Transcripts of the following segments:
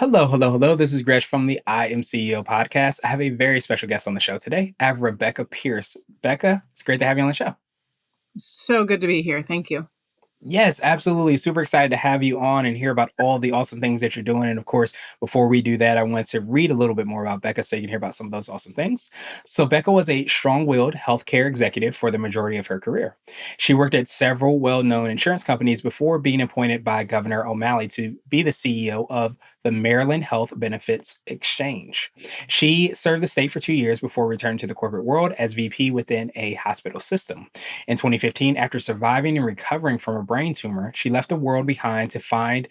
Hello, hello, hello. This is Gresh from the I Am CEO podcast. I have a very special guest on the show today. I have Rebecca Pearce. Becca, it's great to have you on the show. So good to be here. Thank you. Yes, absolutely. Super excited to have you on and hear about all the awesome things that you're doing. And of course, before we do that, I wanted to read a little bit more about Becca so you can hear about some of those awesome things. So, Becca was a strong willed healthcare executive for the majority of her career. She worked at several well known insurance companies before being appointed by Governor O'Malley to be the CEO of the Maryland Health Benefits Exchange. She served the state for 2 years before returning to the corporate world as VP within a hospital system. In 2015, after surviving and recovering from a brain tumor, she left the world behind to find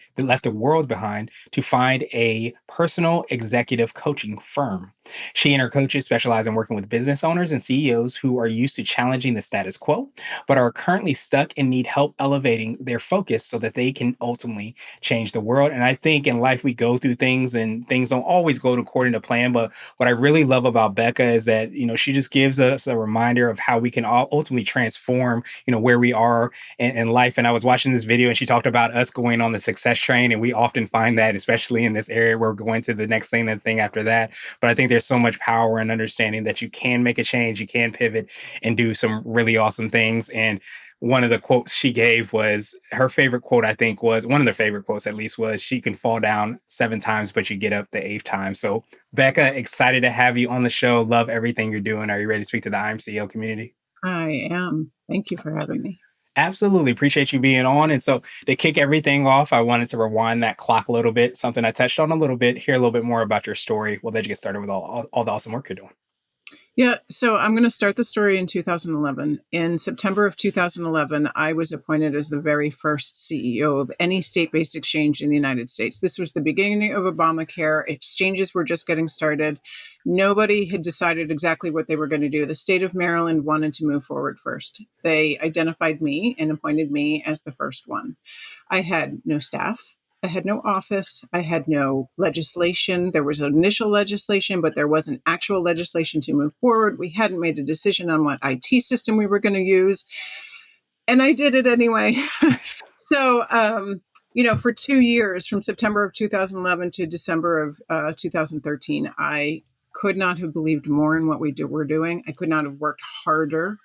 a personal executive coaching firm. She and her coaches specialize in working with business owners and CEOs who are used to challenging the status quo, but are currently stuck and need help elevating their focus so that they can ultimately change the world. And I think in life we go through things and things don't always go according to plan. But what I really love about Becca is that, she just gives us a reminder of how we can all ultimately transform, where we are in life. And I was watching this video and she talked about us going on the success train. And we often find that, especially in this area, we're going to the next thing and the thing after that. But I think there's so much power in understanding that you can make a change, you can pivot and do some really awesome things. And one of the quotes she gave was her favorite quote, I think was one of their favorite quotes, at least, was she can fall down 7 times, but you get up the eighth time. So, Becca, excited to have you on the show. Love everything you're doing. Are you ready to speak to the IMCO community? I am. Thank you for having me. Absolutely. Appreciate you being on. And so, to kick everything off, I wanted to rewind that clock a little bit, something I touched on a little bit, hear a little bit more about your story. We'll let you get started with all the awesome work you're doing. Yeah, so I'm going to start the story in 2011. In September of 2011, I was appointed as the very first CEO of any state-based exchange in the United States. This was the beginning of Obamacare. Exchanges were just getting started. Nobody had decided exactly what they were going to do. The state of Maryland wanted to move forward first. They identified me and appointed me as the first one. I had no staff. I had no office. I had no legislation. There was initial legislation, but there wasn't actual legislation to move forward. We hadn't made a decision on what IT system we were going to use. And I did it anyway. So, for 2 years, from September of 2011 to December of 2013, I could not have believed more in what were doing. I could not have worked harder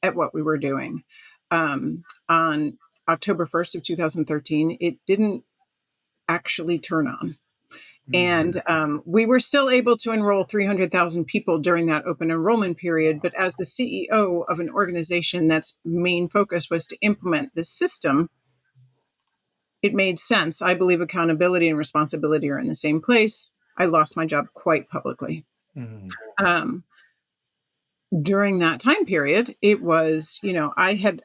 at what we were doing. On October 1st of 2013, it didn't actually turn on. And we were still able to enroll 300,000 people during that open enrollment period. But as the CEO of an organization that's main focus was to implement this system, it made sense. I believe accountability and responsibility are in the same place. I lost my job quite publicly. Mhm. During that time period, it was, I had,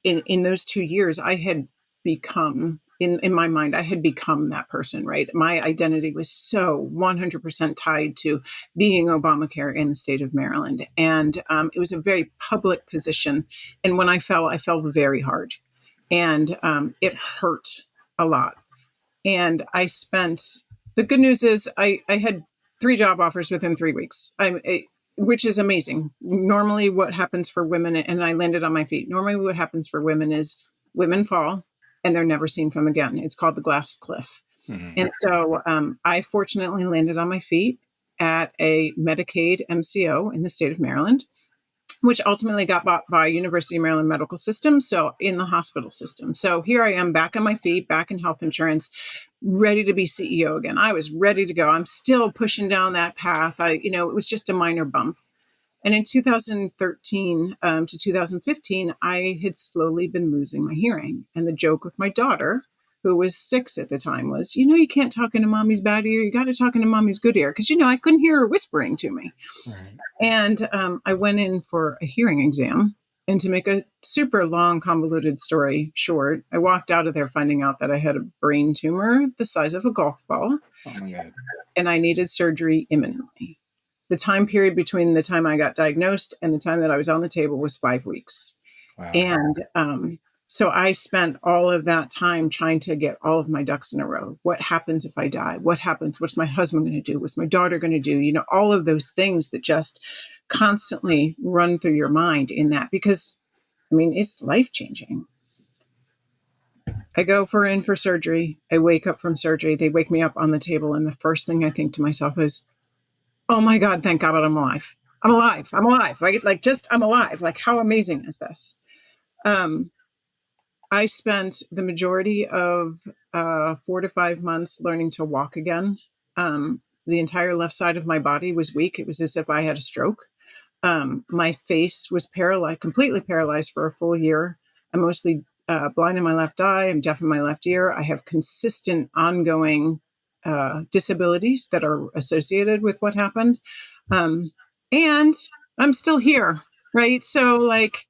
in those 2 years, I had become, in my mind, I had become that person, right? My identity was so 100% tied to being Obamacare in the state of Maryland. And it was a very public position. And when I fell very hard. And it hurt a lot. And the good news is I had 3 job offers within 3 weeks. Which is amazing. Normally what happens for women, and I landed on my feet. Normally what happens for women is women fall and they're never seen from again. It's called the glass cliff. Mhm. And so I fortunately landed on my feet at a Medicaid MCO in the state of Maryland, which ultimately got bought by University of Maryland Medical System, so in the hospital system. So here I am back on my feet, back in health insurance, ready to be CEO again. I was ready to go. I'm still pushing down that path. It was just a minor bump. And in 2013 to 2015, I had slowly been losing my hearing. And the joke with my daughter, who was 6 at the time, was, you can't talk into mommy's bad ear. You got to talk into mommy's good ear. Because, I couldn't hear her whispering to me. Right. And I went in for a hearing exam. And to make a super long, convoluted story short, I walked out of there finding out that I had a brain tumor the size of a golf ball. Oh my God. And I needed surgery imminently. The time period between the time I got diagnosed and the time that I was on the table was 5 weeks. Wow. And so I spent all of that time trying to get all of my ducks in a row. What happens if I die? What happens? What's my husband going to do? What's my daughter going to do? All of those things that just constantly run through your mind in that, because, it's life changing. I go in for surgery. I wake up from surgery. They wake me up on the table. And the first thing I think to myself is, oh my God, thank God I'm alive. I'm alive. I'm alive. Right? Like, just, I'm alive. Like, how amazing is this? Um, I spent the majority of 4 to 5 months learning to walk again. The entire left side of my body was weak. It was as if I had a stroke. My face was paralyzed, completely paralyzed for a full year. I'm mostly blind in my left eye. I'm deaf in my left ear. I have consistent, ongoing disabilities that are associated with what happened. Um, and I'm still here, right? So, like,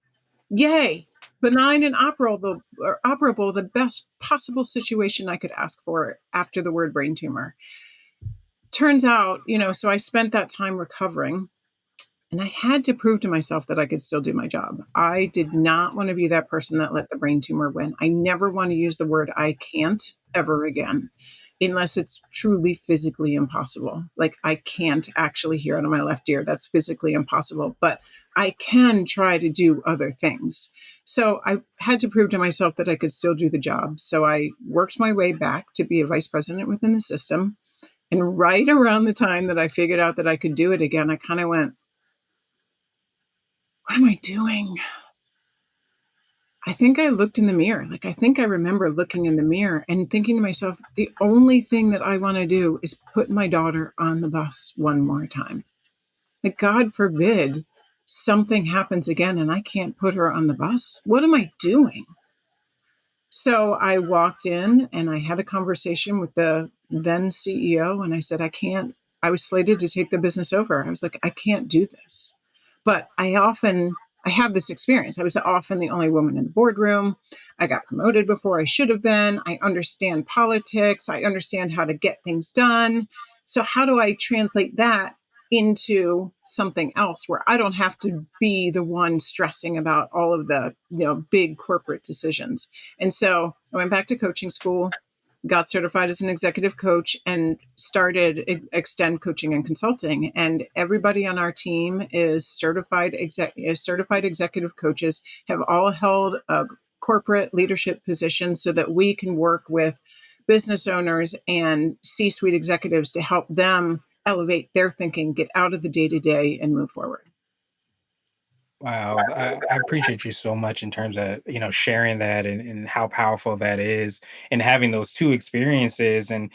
yay, benign and operable, the best possible situation I could ask for after the word brain tumor. Turns out, so I spent that time recovering. And I had to prove to myself that I could still do my job. I did not want to be that person that let the brain tumor win. I never want to use the word I can't ever again, unless it's truly physically impossible. Like, I can't actually hear out of my left ear. That's physically impossible. But I can try to do other things. So I had to prove to myself that I could still do the job. So I worked my way back to be a vice president within the system. And right around the time that I figured out that I could do it again, I kind of went, what am I doing? I think I looked in the mirror. Like, I think I remember looking in the mirror and thinking to myself, the only thing that I want to do is put my daughter on the bus one more time. Like, God forbid something happens again and I can't put her on the bus. What am I doing? So I walked in and I had a conversation with the then CEO, and I said, I was slated to take the business over. I was like, I can't do this. But I have this experience. I was often the only woman in the boardroom. I got promoted before I should have been. I understand politics. I understand how to get things done. So how do I translate that into something else where I don't have to be the one stressing about all of the, big corporate decisions? And so I went back to coaching school, got certified as an executive coach, and started Extend Coaching and Consulting. And everybody on our team is certified executive coaches, have all held a corporate leadership position so that we can work with business owners and C-suite executives to help them elevate their thinking, get out of the day-to-day, and move forward. Wow, I appreciate you so much in terms of sharing that and how powerful that is, and having those two experiences, and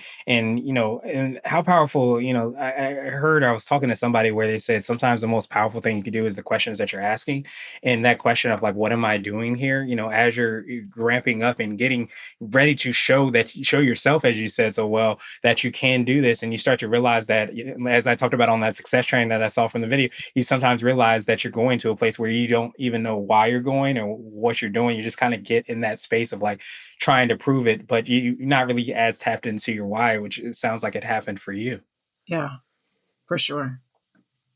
how powerful. I heard, I was talking to somebody where they said sometimes the most powerful thing you can do is the questions that you're asking, and that question of like, what am I doing here? As you're ramping up and getting ready to show yourself, as you said so well, that you can do this, and you start to realize that, as I talked about on that success training that I saw from the video, you sometimes realize that you're going to a place where you don't even know why you're going or what you're doing. You just kind of get in that space of like trying to prove it, but you're not really as tapped into your why, which it sounds like it happened for you. Yeah, for sure.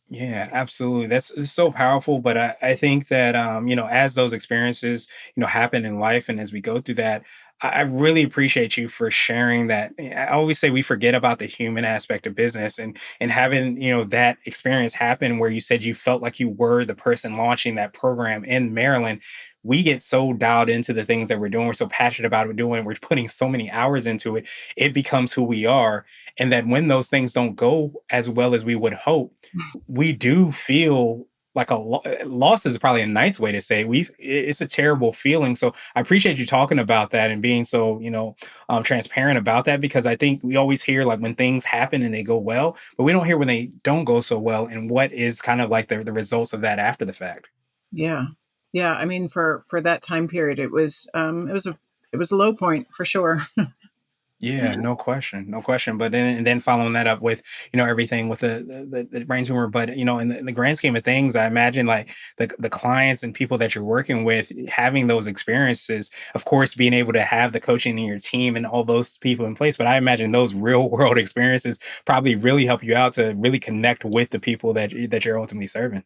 Yeah, absolutely. That's it's so powerful. But I think that as those experiences, happen in life, and as we go through that, I really appreciate you for sharing that. I always say we forget about the human aspect of business, and having, that experience happen where you said you felt like you were the person launching that program in Maryland. We get so dialed into the things that we're doing. We're so passionate about what we're doing. We're putting so many hours into it. It becomes who we are. And that when those things don't go as well as we would hope, we do feel like loss is probably a nice way to say it's a terrible feeling. So I appreciate you talking about that and being so transparent about that, because I think we always hear like when things happen and they go well, but we don't hear when they don't go so well, and what is kind of like the results of that after the fact. Yeah. Yeah, I mean, for that time period, it was a low point for sure. Yeah, no question, no question. But then following that up with everything with the brain tumor. But in the grand scheme of things, I imagine like the clients and people that you're working with having those experiences, of course, being able to have the coaching in your team and all those people in place. But I imagine those real world experiences probably really help you out to really connect with the people that you're ultimately serving.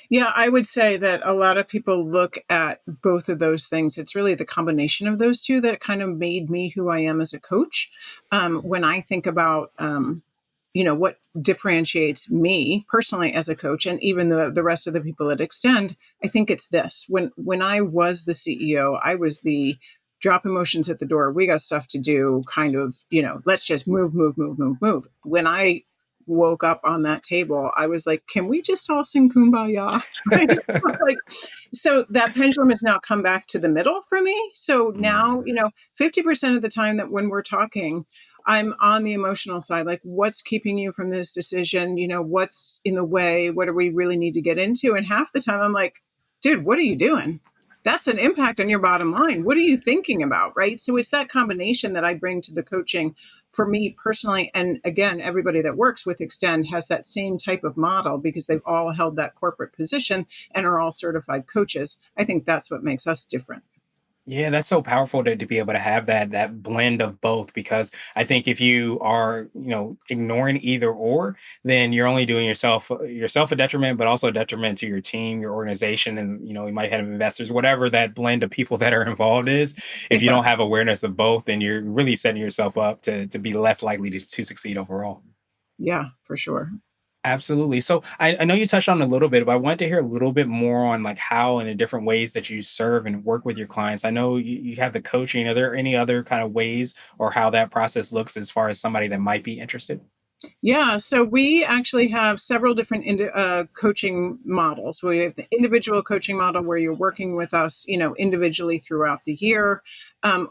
Yeah, I would say that a lot of people look at both of those things. It's really the combination of those two that kind of made me who I am as a coach. When I think about, what differentiates me personally as a coach, and even the rest of the people that extend, I think it's this. When I was the CEO, I was the drop emotions at the door. We got stuff to do, kind of, let's just move, move, move, move, move. When I woke up on that table, I was like, can we just all sing Kumbaya? Right? Like, so that pendulum has now come back to the middle for me. So now, Mm. 50% of the time that when we're talking, I'm on the emotional side. Like, what's keeping you from this decision? What's in the way? What do we really need to get into? And half the time I'm like, dude, what are you doing? That's an impact on your bottom line. What are you thinking about? Right. So it's that combination that I bring to the coaching for me personally. And again, everybody that works with Extend has that same type of model because they've all held that corporate position and are all certified coaches. I think that's what makes us different. Yeah, that's so powerful to be able to have that blend of both, because I think if you are, ignoring either or, then you're only doing yourself a detriment, but also a detriment to your team, your organization, and you might have investors, whatever that blend of people that are involved is. If you Yeah. don't have awareness of both, then you're really setting yourself up to be less likely to succeed overall. Yeah, for sure. Absolutely. So I know you touched on it a little bit, but I want to hear a little bit more on like how and the different ways that you serve and work with your clients. I know you have the coaching. Are there any other kind of ways or how that process looks as far as somebody that might be interested? Yeah, so we actually have several different coaching models. We have the individual coaching model where you're working with us, individually throughout the year.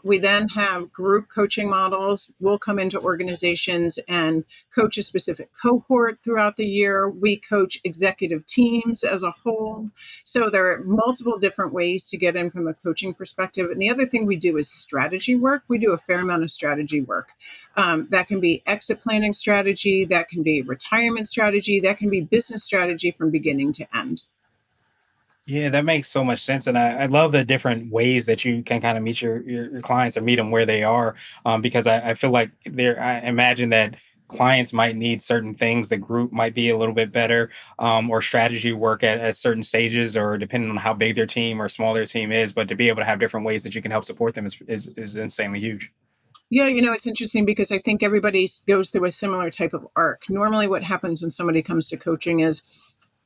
We then have group coaching models. We'll come into organizations and coach a specific cohort throughout the year. We coach executive teams as a whole. So there are multiple different ways to get in from a coaching perspective. And the other thing we do is strategy work. We do a fair amount of strategy work. That can be exit planning strategy, that can be retirement strategy, that can be business strategy from beginning to end. Yeah, that makes so much sense, and I love the different ways that you can kind of meet your clients or meet them where they are, because I feel like there. I imagine that clients might need certain things. The group might be a little bit better, or strategy work at certain stages, or depending on how big their team or small their team is. But to be able to have different ways that you can help support them is insanely huge. Yeah, it's interesting because I think everybody goes through a similar type of arc. Normally, what happens when somebody comes to coaching is,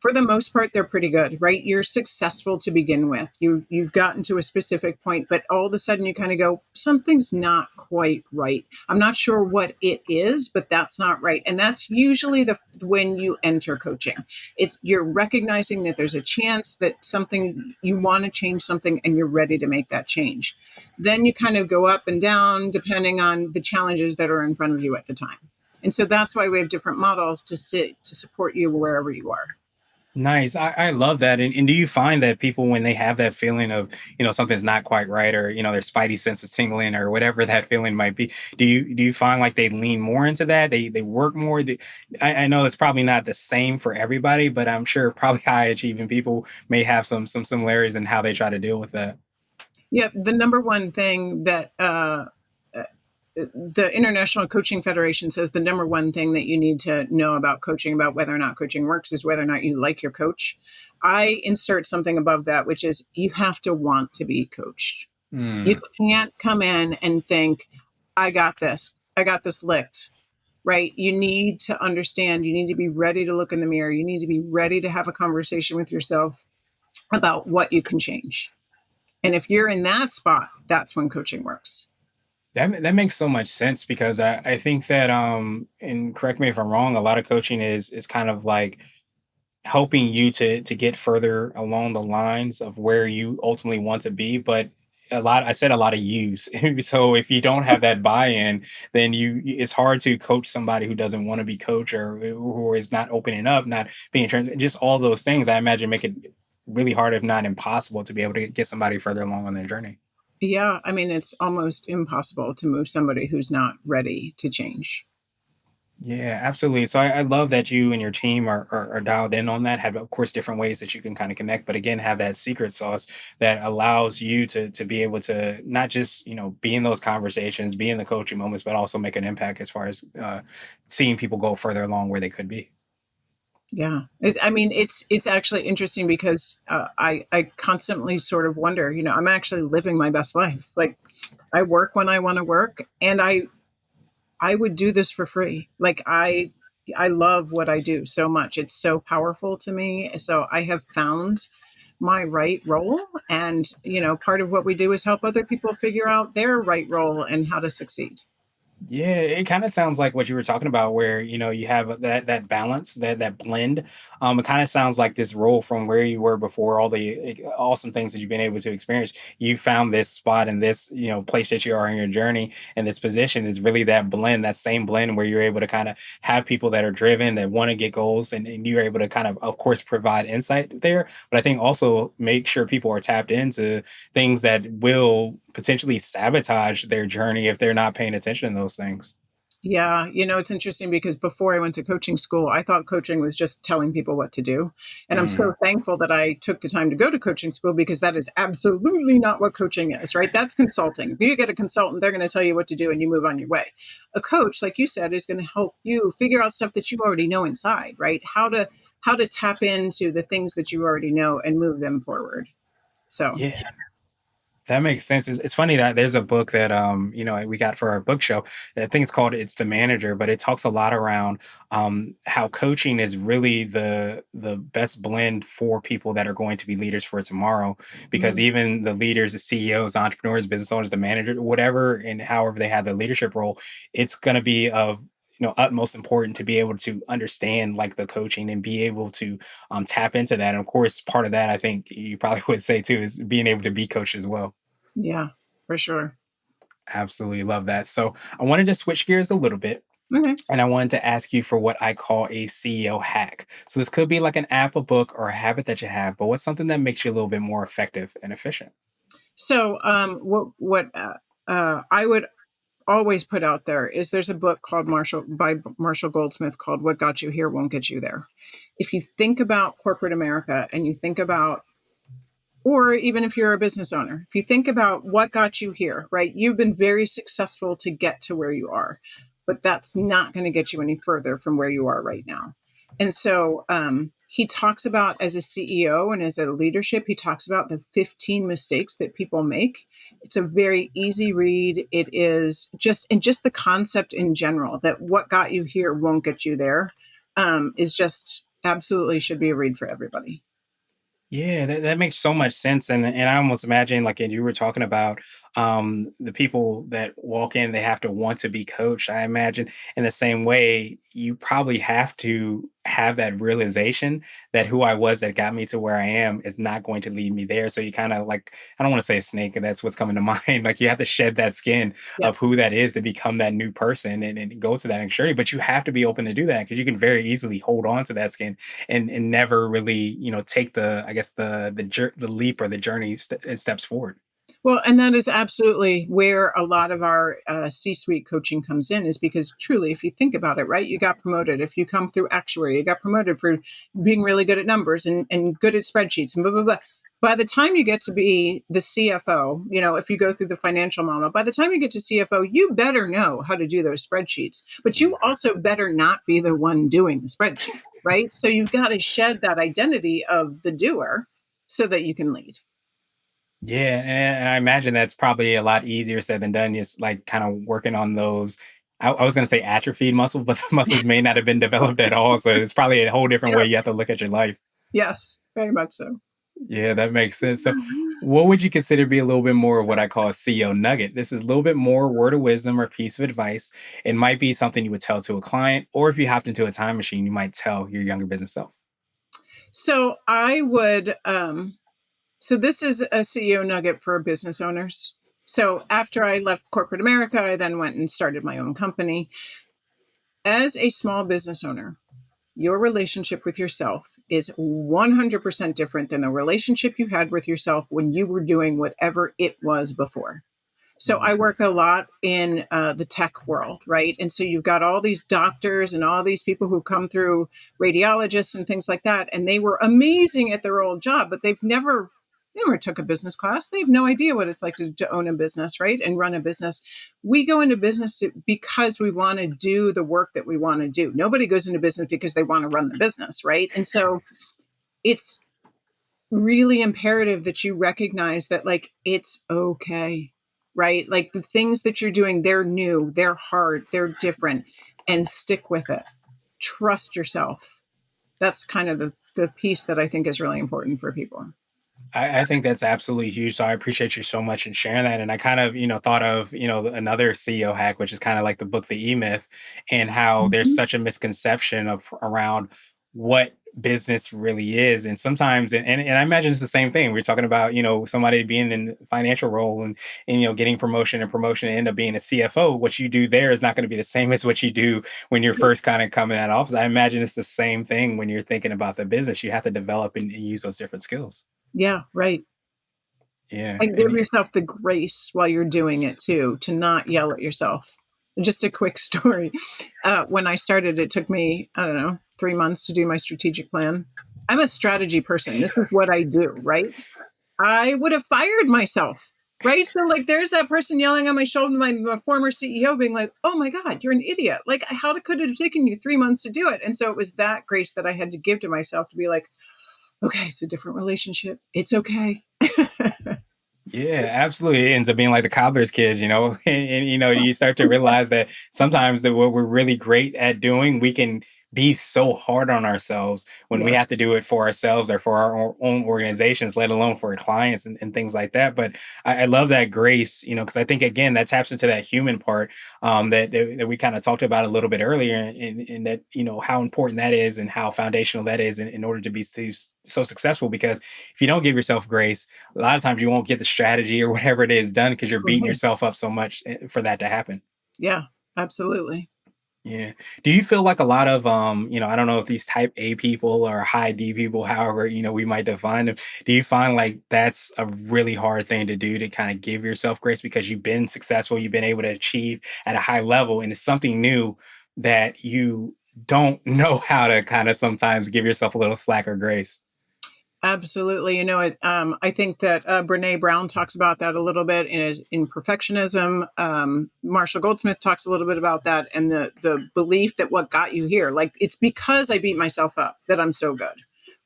for the most part, they're pretty good, right? You're successful to begin with. You've gotten to a specific point, but all of a sudden you kind of go, something's not quite right. I'm not sure what it is, but that's not right. And that's usually the when you enter coaching. It's you're recognizing that there's a chance that something you want to change something and you're ready to make that change. Then you kind of go up and down depending on the challenges that are in front of you at the time. And so that's why we have different models to support you wherever you are. Nice. I love that. And do you find that people, when they have that feeling of, something's not quite right, or, their spidey sense is tingling or whatever that feeling might be, do you find like they lean more into that? They work more? I know it's probably not the same for everybody, but I'm sure probably high achieving people may have some similarities in how they try to deal with that. Yeah, the number one thing that uh, the International Coaching Federation says the number one thing that you need to know about coaching, about whether or not coaching works, is whether or not you like your coach. I insert something above that, which is you have to want to be coached. You Mm. can't come in and think, I got this. I got this licked, right? You need to understand. You need to be ready to look in the mirror. You need to be ready to have a conversation with yourself about what you can change. And if you're in that spot, that's when coaching works. That makes so much sense, because I think that and correct me if I'm wrong, a lot of coaching is kind of like helping you to get further along the lines of where you ultimately want to be. But I said a lot of yous. So if you don't have that buy-in, then it's hard to coach somebody who doesn't want to be coached, or who is not opening up, not being just all those things. I imagine make it really hard, if not impossible, to be able to get somebody further along on their journey. Yeah, I mean, it's almost impossible to move somebody who's not ready to change. Yeah, absolutely. So I love that you and your team are dialed in on that. Have, of course, different ways that you can kind of connect, but again, have that secret sauce that allows you to be able to not just be in those conversations, be in the coaching moments, but also make an impact as far as seeing people go further along where they could be. Yeah, I mean, it's actually interesting because I constantly sort of wonder, I'm actually living my best life. Like, I work when I want to work, and I would do this for free. Like, I love what I do so much. It's so powerful to me. So I have found my right role? And, part of what we do is help other people figure out their right role and how to succeed. Yeah, it kind of sounds like what you were talking about, where you have that balance, that blend. It kind of sounds like this role from where you were before, all the awesome things that you've been able to experience. You found this spot and this place that you are in your journey, and this position is really that blend, that same blend where you're able to kind of have people that are driven, that want to get goals, and you're able to kind of course, provide insight there. But I think also make sure people are tapped into things that will potentially sabotage their journey if they're not paying attention to those things. Yeah, it's interesting because before I went to coaching school, I thought coaching was just telling people what to do. And I'm so Mhm. thankful that I took the time to go to coaching school because that is absolutely not what coaching is, right? That's consulting. If you get a consultant, they're going to tell you what to do and you move on your way. A coach, like you said, is going to help you figure out stuff that you already know inside, right? How to tap into the things that you already know and move them forward. So, Yeah. That makes sense. It's funny that there's a book that we got for our book show. I think it's called "It's the Manager," but it talks a lot around how coaching is really the best blend for people that are going to be leaders for tomorrow. Because mm, even the leaders, the CEOs, entrepreneurs, business owners, the manager, whatever, and however they have the leadership role, it's going to be of utmost important to be able to understand like the coaching and be able to tap into that. And of course, part of that I think you probably would say too is being able to be coached as well. yeah, for sure. Absolutely love that. So I wanted to switch gears a little bit Okay. and I wanted to ask you for what I call a CEO hack. So this could be like an app, a book, or a habit that you have, but what's something that makes you a little bit more effective and efficient? So, what I would always put out there is there's a book called Marshall Goldsmith called "What Got You Here Won't Get You There." If you think about corporate America and you think about, or even if you're a business owner, if you think about what got you here, right? You've been very successful to get to where you are, but that's not going to get you any further from where you are right now. And so he talks about, as a CEO and as a leadership, he talks about the 15 mistakes that people make. It's a very easy read. It is just the concept in general that what got you here won't get you there, is just absolutely should be a read for everybody. Yeah, that makes so much sense. And I almost imagine like and you were talking about the people that walk in, they have to want to be coached. I imagine in the same way, you probably have to have that realization that who I was that got me to where I am is not going to lead me there. So you kind of like, I don't want to say a snake, and that's what's coming to mind. Like you have to shed that skin Yeah. of who that is to become that new person and go to that journey. But you have to be open to do that because you can very easily hold on to that skin and never really take the I guess the leap or the journey steps forward. Well, and that is absolutely where a lot of our C-suite coaching comes in, is because truly, if you think about it, right, you got promoted. If you come through actuary, you got promoted for being really good at numbers and good at spreadsheets and blah, blah, blah. By the time you get to be the CFO, if you go through the financial model, by the time you get to CFO, you better know how to do those spreadsheets. But you also better not be the one doing the spreadsheets, right? So you've got to shed that identity of the doer so that you can lead. Yeah, and I imagine that's probably a lot easier said than done. Just like kind of working on those. I was going to say atrophied muscles, but the muscles may not have been developed at all. So it's probably a whole different way you have to look at your life. Yes, very much so. Yeah, that makes sense. So, what would you consider to be a little bit more of what I call a CEO nugget? This is a little bit more word of wisdom or piece of advice. It might be something you would tell to a client, or if you hopped into a time machine, you might tell your younger business self. So I would so this is a CEO nugget for business owners. So after I left corporate America, I then went and started my own company. As a small business owner, your relationship with yourself is 100% different than the relationship you had with yourself when you were doing whatever it was before. So I Mm. work a lot in the tech world, right? And so you've got all these doctors and all these people who come through, radiologists and things like that, and they were amazing at their old job, but they've never took a business class. They have no idea what it's like to own a business, right? And run a business. We go into business because we want to do the work that we want to do. Nobody goes into business because they want to run the business, right? And so it's really imperative that you recognize that, like, it's okay, right? Like the things that you're doing, they're new, they're hard, they're different, and stick with it. Trust yourself. That's kind of the piece that I think is really important for people. I think that's absolutely huge. So I appreciate you so much in sharing that. And I kind of, thought of, another CEO hack, which is kind of like the book, The E Myth, and how there's Mhm. such a misconception of around what business really is. And sometimes, and I imagine it's the same thing. We're talking about, somebody being in a financial role and, getting promotion and promotion and end up being a CFO. What you do there is not going to be the same as what you do when you're first kind of coming out of office. I imagine it's the same thing when you're thinking about the business. You have to develop and use those different skills. Yeah, right. Yeah, And give and yourself the grace while you're doing it too, to not yell at yourself. Just a quick story. When I started, it took me, I don't know, 3 months to do my strategic plan. I'm a strategy person. This is what I do, right? I would have fired myself, right? So, like, there's that person yelling on my shoulder, my former CEO being like, oh my God, you're an idiot. Like, how could it have taken you 3 months to do it? And so it was that grace that I had to give to myself to be like, okay, it's a different relationship. It's okay. yeah, absolutely. It ends up being like the cobbler's kids, and you start to realize that sometimes that what we're really great at doing, we can be so hard on ourselves when we have Yes. to do it for ourselves or for our own organizations, let alone for clients and things like that. But I love that grace, because I think again that taps into that human part that we kind of talked about a little bit earlier, and that how important that is and how foundational that is in order to be so successful. Because if you don't give yourself grace, a lot of times you won't get the strategy or whatever it is done because you're beating Mhm. yourself up so much for that to happen. Yeah, absolutely. Yeah. Do you feel like a lot of I don't know if these type A people or high D people, however, we might define them, do you find like that's a really hard thing to do to kind of give yourself grace because you've been successful, you've been able to achieve at a high level and it's something new that you don't know how to kind of sometimes give yourself a little slack or grace? Absolutely. I think that Brene Brown talks about that a little bit in perfectionism. Marshall Goldsmith talks a little bit about that and the belief that what got you here, like it's because I beat myself up that I'm so good,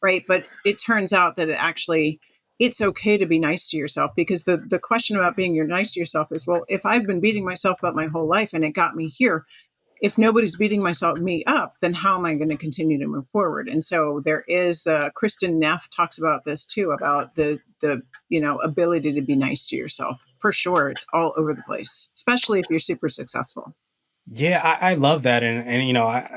right? But it turns out that it's okay to be nice to yourself because the question about being nice to yourself is, well, if I've been beating myself up my whole life and it got me here, if nobody's beating me up, then how am I going to continue to move forward? And so there is Kristen Neff talks about this too, about the ability to be nice to yourself. For sure, it's all over the place, especially if you're super successful. Yeah, I love that, and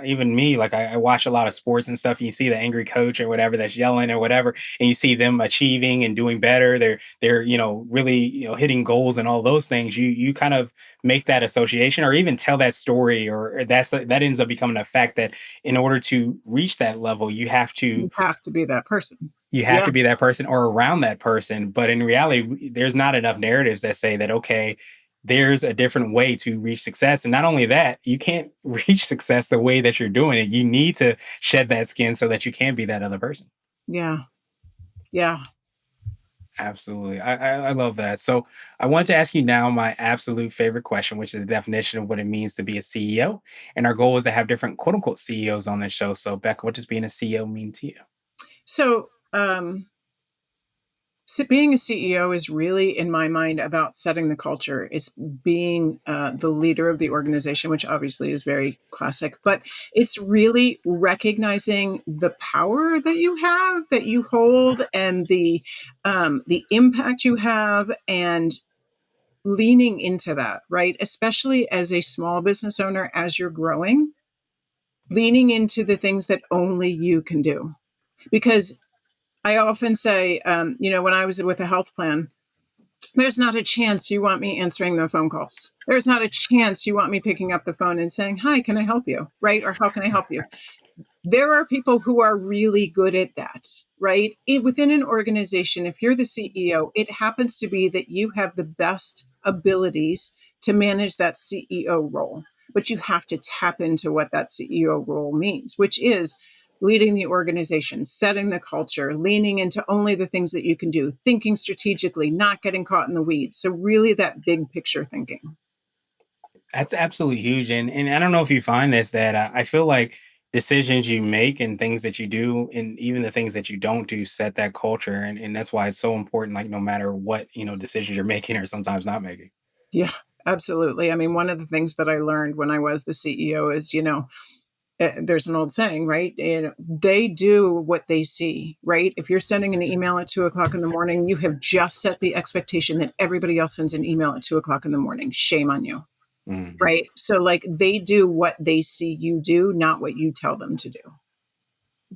even me, like I watch a lot of sports and stuff. And you see the angry coach or whatever that's yelling or whatever, and you see them achieving and doing better. They're really hitting goals and all those things. You kind of make that association, or even tell that story, or that ends up becoming a fact that in order to reach that level, You have to be that person. you have Yeah, to be that person or around that person. But in reality, there's not enough narratives that say that, okay, there's a different way to reach success. And not only that, you can't reach success the way that you're doing it. You need to shed that skin so that you can be that other person. yeah, yeah. Absolutely. I love that. So I want to ask you now my absolute favorite question, which is the definition of what it means to be a CEO. And our goal is to have different quote unquote CEOs on this show. So Becca, what does being a CEO mean to you? So being a CEO is really, in my mind, about setting the culture. It's being the leader of the organization, which obviously is very classic, but it's really recognizing the power that you have, that you hold, and the impact you have, and leaning into that, right? Especially as a small business owner, as you're growing, leaning into the things that only you can do. Because I often say, when I was with a health plan, there's not a chance you want me answering the phone calls. There's not a chance you want me picking up the phone and saying, hi, can I help you? Right? Or how can I help you? There are people who are really good at that, right? Within an organization, if you're the CEO, it happens to be that you have the best abilities to manage that CEO role. But you have to tap into what that CEO role means, which is leading the organization, setting the culture, leaning into only the things that you can do, thinking strategically, not getting caught in the weeds. So, really, that big picture thinking. That's absolutely huge, and I don't know if you find this that I feel like decisions you make and things that you do, and even the things that you don't do, set that culture, and that's why it's so important. Like no matter what decisions you're making or sometimes not making. Yeah, absolutely. I mean, one of the things that I learned when I was the CEO is, there's an old saying, right? They do what they see, right? If you're sending an email at 2 o'clock in the morning, you have just set the expectation that everybody else sends an email at 2 o'clock in the morning. Shame on you, Mhm. right? So, like, they do what they see you do, not what you tell them to do.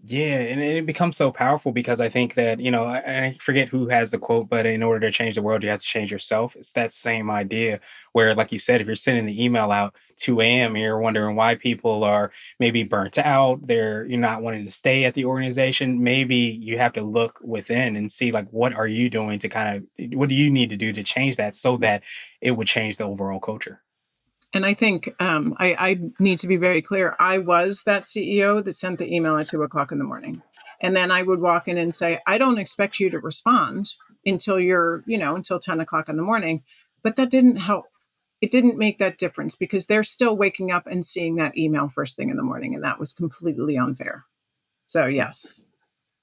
Yeah, and it becomes so powerful because I think that, I forget who has the quote, but in order to change the world, you have to change yourself. It's that same idea where, like you said, if you're sending the email out 2 a.m. and you're wondering why people are maybe burnt out, you're not wanting to stay at the organization, maybe you have to look within and see, like, what are you doing to what do you need to do to change that so that it would change the overall culture? And I think I need to be very clear. I was that CEO that sent the email at 2 o'clock in the morning. And then I would walk in and say, I don't expect you to respond until until 10 o'clock in the morning. But that didn't help. It didn't make that difference because they're still waking up and seeing that email first thing in the morning. And that was completely unfair. So, yes.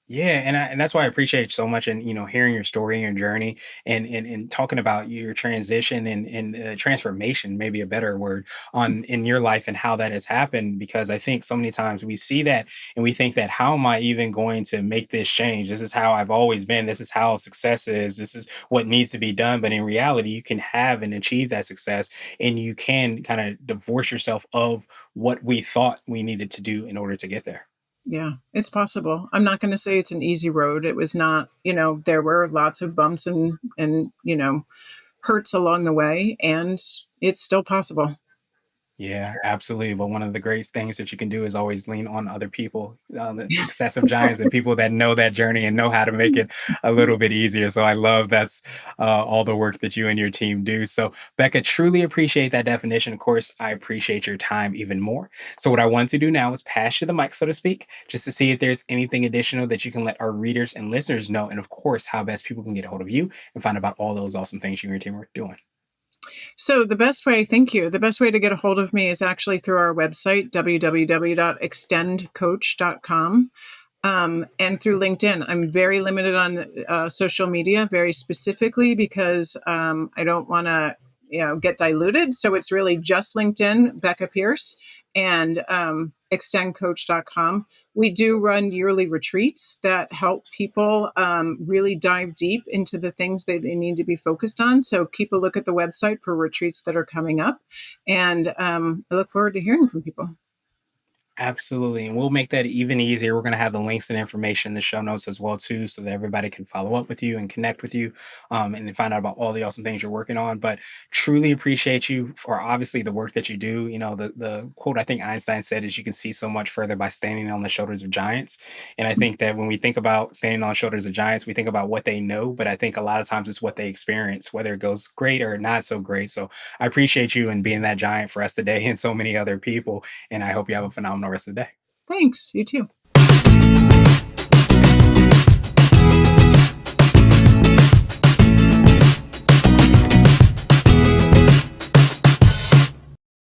Yeah, and that's why I appreciate so much, and hearing your story and your journey, and talking about your transition and transformation, maybe a better word, on in your life and how that has happened. Because I think so many times we see that and we think that, how am I even going to make this change? This is how I've always been. This is how success is. This is what needs to be done. But in reality, you can have and achieve that success, and you can kind of divorce yourself of what we thought we needed to do in order to get there. Yeah, it's possible. I'm not going to say it's an easy road. It was not, there were lots of bumps and hurts along the way, and it's still possible. Yeah, absolutely. But one of the great things that you can do is always lean on other people, the successive giants and people that know that journey and know how to make it a little bit easier. So I love that's all the work that you and your team do. So, Becca, truly appreciate that definition. Of course, I appreciate your time even more. So, what I want to do now is pass you the mic, so to speak, just to see if there's anything additional that you can let our readers and listeners know. And of course, how best people can get a hold of you and find out about all those awesome things you and your team are doing. So the best way, thank you. The best way to get a hold of me is actually through our website, www.extendcoach.com. And through LinkedIn. I'm very limited on social media, very specifically because I don't want to, get diluted. So it's really just LinkedIn, Becca Pearce, and extendcoach.com. We do run yearly retreats that help people really dive deep into the things that they need to be focused on. So keep a look at the website for retreats that are coming up. And I look forward to hearing from people. Absolutely. And we'll make that even easier. We're going to have the links and information in the show notes as well too, so that everybody can follow up with you and connect with you, and find out about all the awesome things you're working on. But truly appreciate you for obviously the work that you do. The quote I think Einstein said is, you can see so much further by standing on the shoulders of giants. And I think that when we think about standing on shoulders of giants, we think about what they know, but I think a lot of times it's what they experience, whether it goes great or not so great. So I appreciate you and being that giant for us today and so many other people, and I hope you have a phenomenal rest of the day. Thanks. You too.